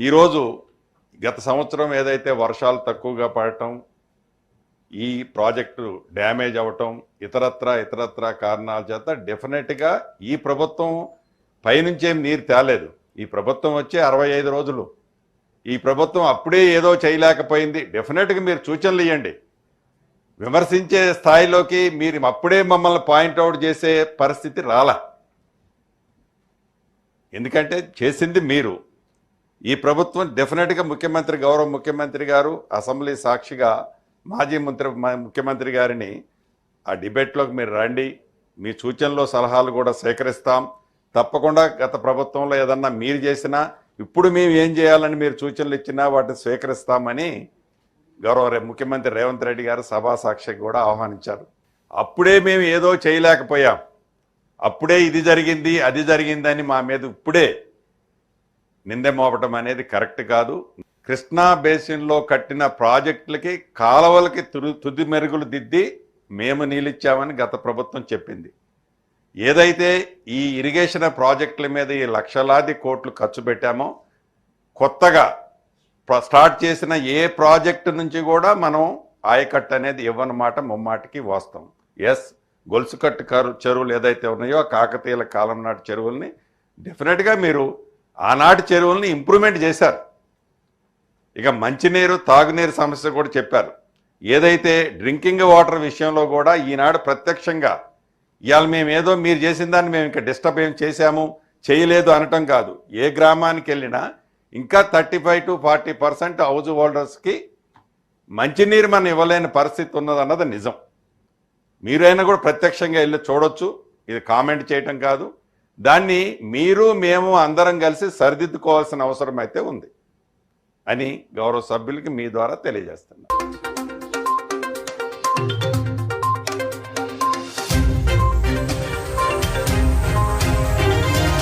ఈరోజు గత సంవత్సరం ఏదైతే వర్షాలు తక్కువగా పడటం, ఈ ప్రాజెక్టు డ్యామేజ్ అవ్వటం, ఇతరత్ర కారణాల చేత డెఫినెట్గా ఈ ప్రభుత్వం పైనుంచేం నీరు తేలేదు. ఈ ప్రభుత్వం వచ్చే 65 రోజులు. ఈ ప్రభుత్వం అప్పుడే ఏదో చేయలేకపోయింది. డెఫినెట్గా మీరు సూచనలు ఇవ్వండి. విమర్శించే స్థాయిలోకి మీరు అప్పుడే మమ్మల్ని పాయింట్అవుట్ చేసే పరిస్థితి రాలా. ఎందుకంటే చేసింది మీరు. ఈ ప్రభుత్వం డెఫినెట్గా గౌరవ ముఖ్యమంత్రి గారు అసెంబ్లీ సాక్షిగా మాజీ ముఖ్యమంత్రి గారిని ఆ డిబేట్లోకి మీరు రండి, మీ సూచనలు సలహాలు కూడా సేకరిస్తాం. తప్పకుండా గత ప్రభుత్వంలో ఏదన్నా మీరు చేసినా ఇప్పుడు మేము ఏం చేయాలని మీరు సూచనలు ఇచ్చినా వాటిని స్వీకరిస్తామని గౌరవ ముఖ్యమంత్రి రేవంత్ రెడ్డి గారు సభా సాక్షికి కూడా ఆహ్వానించారు. అప్పుడే మేము ఏదో చేయలేకపోయాం, అప్పుడే ఇది జరిగింది అది జరిగిందని మా మీద ఇప్పుడే నిందె మోపటం అనేది కరెక్ట్ కాదు. కృష్ణా బేసిన్లో కట్టిన ప్రాజెక్టులకి కాలువలకి తుది మెరుగులు దిద్ది మేము నీళ్ళిచ్చామని గత ప్రభుత్వం చెప్పింది. ఏదైతే ఈ ఇరిగేషన్ ప్రాజెక్టుల మీద ఈ లక్షలాది కోట్లు ఖర్చు పెట్టామో, కొత్తగా స్టార్ట్ చేసిన ఏ ప్రాజెక్టు నుంచి కూడా మనం ఆయకట్టు అనేది ఇవ్వనమాట ముమ్మాటికి వాస్తవం. ఎస్, గొలుసుకట్టు చెరువులు ఏదైతే ఉన్నాయో కాకతీయుల కాలం నాటి చెరువుల్ని డెఫినెట్గా మీరు ఆనాటి చెరువుల్ని ఇంప్రూవ్మెంట్ చేశారు. ఇక మంచినీరు తాగునీరు సమస్య కూడా చెప్పారు. ఏదైతే డ్రింకింగ్ వాటర్ విషయంలో కూడా ఈనాడు ప్రత్యక్షంగా ఇవాళ మేము ఏదో మీరు చేసిన దాన్ని మేము ఇంకా డిస్టర్బ్ ఏం చేశాము చేయలేదు అనటం కాదు. ఏ గ్రామానికి వెళ్ళినా ఇంకా 35 to 40% హౌస్ హోల్డర్స్కి మంచినీరు మనం ఇవ్వలేని పరిస్థితి ఉన్నదన్నది నిజం. మీరైనా కూడా ప్రత్యక్షంగా వెళ్ళి చూడొచ్చు. ఇది కామెంట్ చేయటం కాదు. దాన్ని మీరు మేము అందరం కలిసి సరిదిద్దుకోవాల్సిన అవసరం అయితే ఉంది అని గౌరవ సభ్యులకి మీ ద్వారా తెలియజేస్తున్నాను.